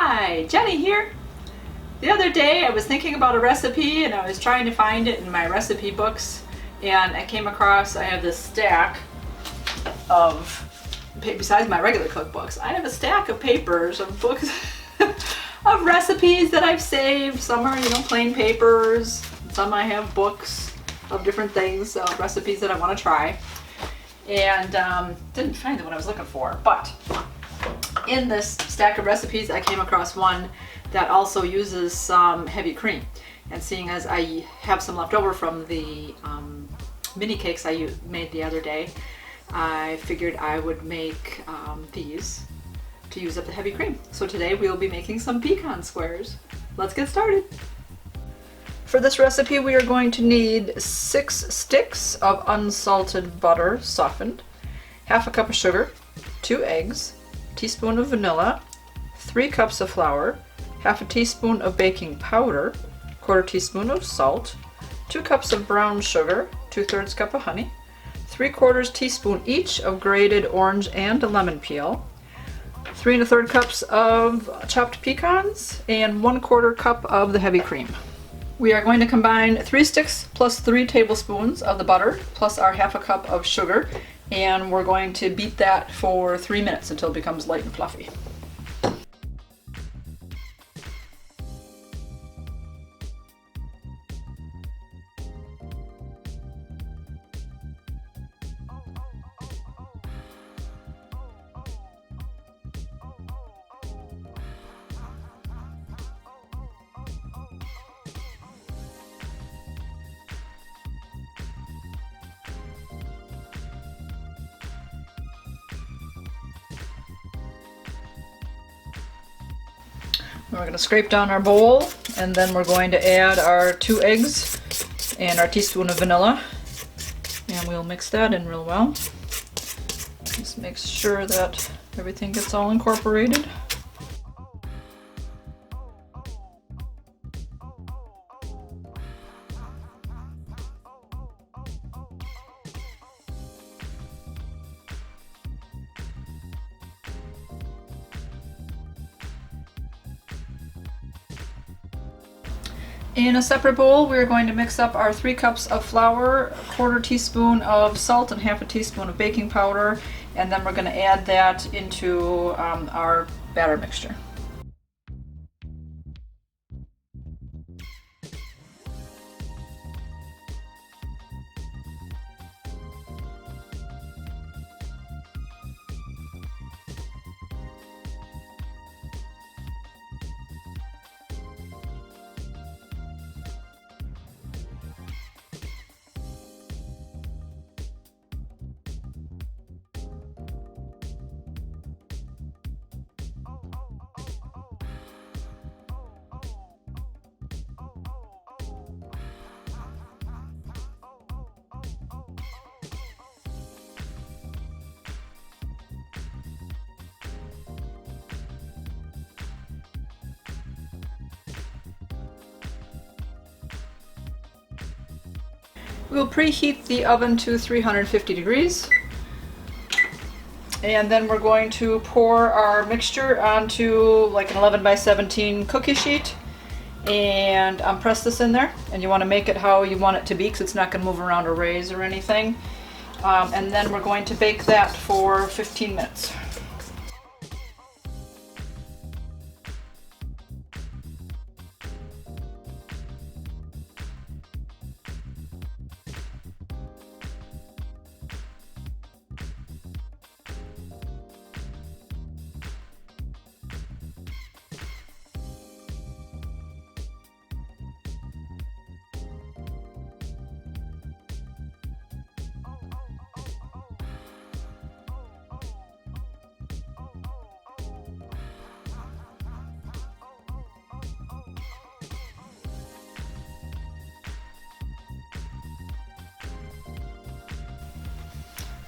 Hi, Jenny here. The other day I was thinking about a recipe and I was trying to find it in my recipe books, and I came across, I have this stack of, besides my regular cookbooks, I have a stack of papers of books of recipes that I've saved. Some are, plain papers. Some I have books of different things, recipes that I want to try. And didn't find the one I was looking for, but in this stack of recipes I came across one that also uses some heavy cream. And seeing as I have some left over from the mini cakes I made the other day, I figured I would make these to use up the heavy cream. So today we'll be making some pecan squares. Let's get started. For this recipe we are going to need 6 sticks of unsalted butter softened, half a cup of sugar, 2 eggs, a teaspoon of vanilla, 3 cups of flour, half a teaspoon of baking powder, quarter teaspoon of salt, 2 cups of brown sugar, 2/3 cup of honey, 3/4 teaspoon each of grated orange and lemon peel, 3 1/3 cups of chopped pecans, and 1/4 cup of the heavy cream. We are going to combine 3 sticks plus 3 tablespoons of the butter plus our half a cup of sugar, and we're going to beat that for 3 minutes until it becomes light and fluffy. We're going to scrape down our bowl, and then we're going to add our 2 eggs and our teaspoon of vanilla, and we'll mix that in real well. Just make sure that everything gets all incorporated. In a separate bowl, we're going to mix up our 3 cups of flour, a quarter teaspoon of salt, and half a teaspoon of baking powder, and then we're going to add that into our batter mixture. We'll preheat the oven to 350 degrees, and then we're going to pour our mixture onto like an 11 by 17 cookie sheet and press this in there. And you want to make it how you want it to be because it's not going to move around or raise or anything. And then we're going to bake that for 15 minutes.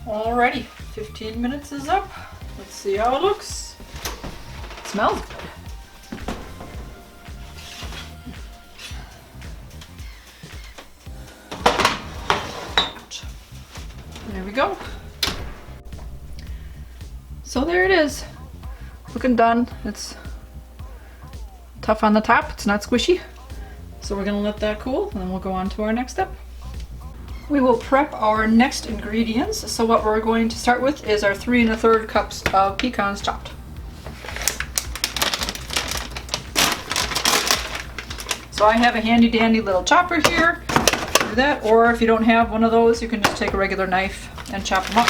Alrighty, 15 minutes is up. Let's see how it looks. It smells good. There we go. So there it is. Looking done. It's tough on the top, it's not squishy. So we're gonna let that cool and then we'll go on to our next step. We will prep our next ingredients. So what we're going to start with is our 3 1/3 cups of pecans chopped. So I have a handy dandy little chopper here. Do that, or if you don't have one of those, you can just take a regular knife and chop them up.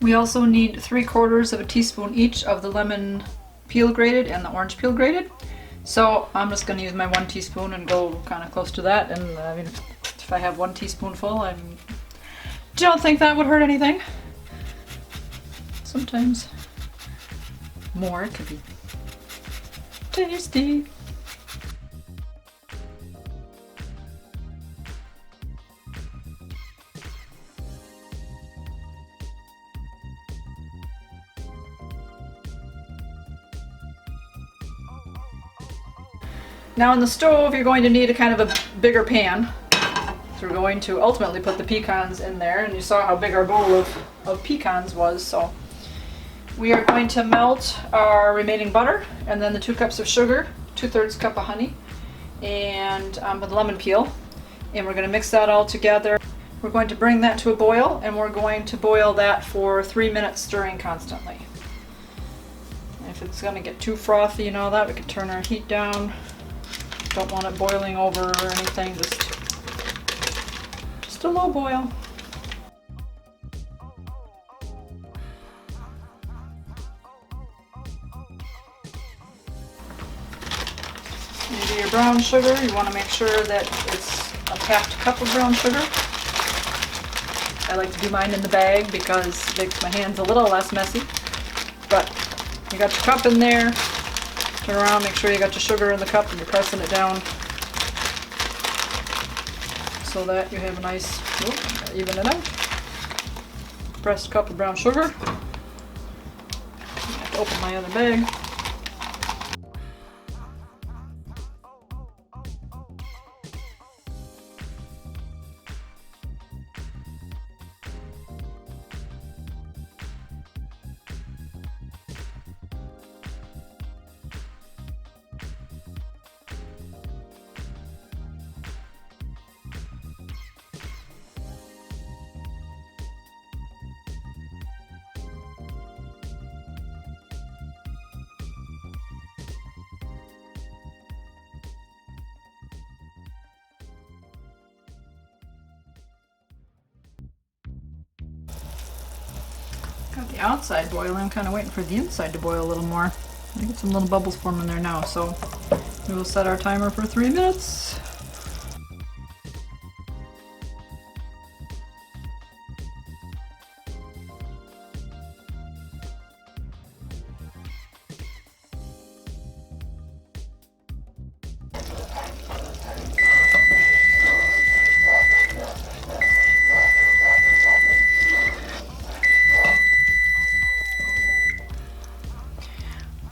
We also need 3/4 teaspoon each of the lemon peel grated and the orange peel grated. So I'm just going to use my 1 teaspoon and go kind of close to that. And I mean, if I have 1 teaspoonful, I don't think that would hurt anything. Sometimes more could be tasty. Now on the stove, you're going to need a kind of a bigger pan. So we're going to ultimately put the pecans in there, and you saw how big our bowl of pecans was. So we are going to melt our remaining butter, and then the 2 cups of sugar, 2/3 cup of honey, and with lemon peel. And we're going to mix that all together. We're going to bring that to a boil, and we're going to boil that for 3 minutes, stirring constantly. And if it's going to get too frothy and all that, we can turn our heat down. Don't want it boiling over or anything, just a low boil. You do your brown sugar, you want to make sure that it's a half cup of brown sugar. I like to do mine in the bag because it makes my hands a little less messy. But you got your cup in there. Turn around, make sure you got your sugar in the cup and you're pressing it down so that you have a nice, even it out. Pressed cup of brown sugar. I have to open my other bag. Got the outside boiling. I'm kind of waiting for the inside to boil a little more. I get some little bubbles forming there now, so we will set our timer for 3 minutes.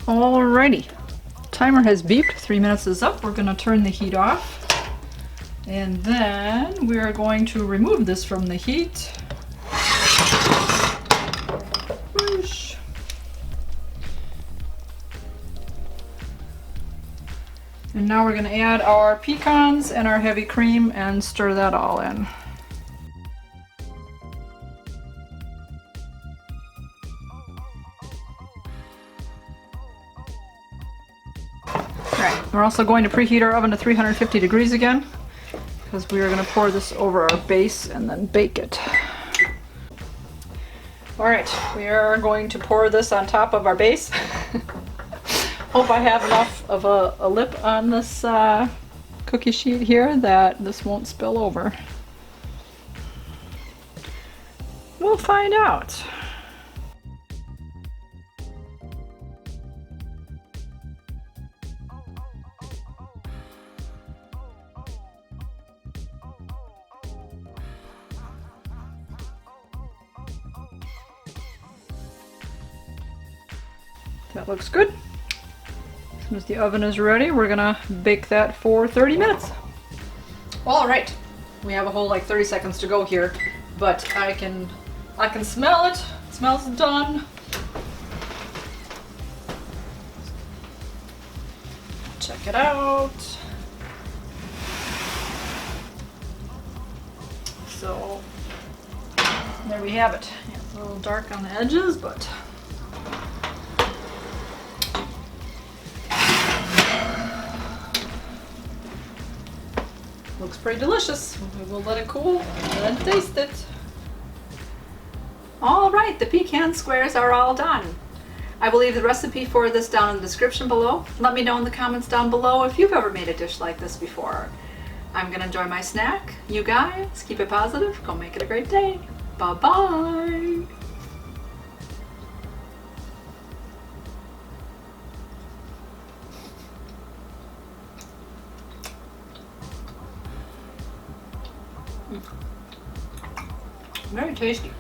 Alrighty, timer has beeped, 3 minutes is up. We're going to turn the heat off, and then we are going to remove this from the heat. Whoosh. And now we're going to add our pecans and our heavy cream and stir that all in. We're also going to preheat our oven to 350 degrees again, because we are going to pour this over our base and then bake it. Alright, we are going to pour this on top of our base. Hope I have enough of a lip on this cookie sheet here that this won't spill over. We'll find out. That looks good. As soon as the oven is ready, we're gonna bake that for 30 minutes. All right, we have a whole like 30 seconds to go here, but I can smell it. It smells done. Check it out. So there we have it. Yeah, it's a little dark on the edges, but looks pretty delicious. We'll let it cool and then taste it. All right, the pecan squares are all done. I will leave the recipe for this down in the description below. Let me know in the comments down below if you've ever made a dish like this before. I'm gonna enjoy my snack. You guys, keep it positive. Go make it a great day. Bye-bye. Very tasty.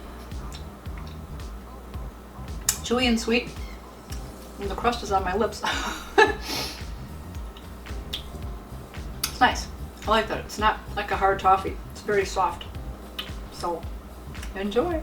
Chewy and sweet. And the crust is on my lips. It's nice. I like that. It's not like a hard toffee. It's very soft. So, enjoy.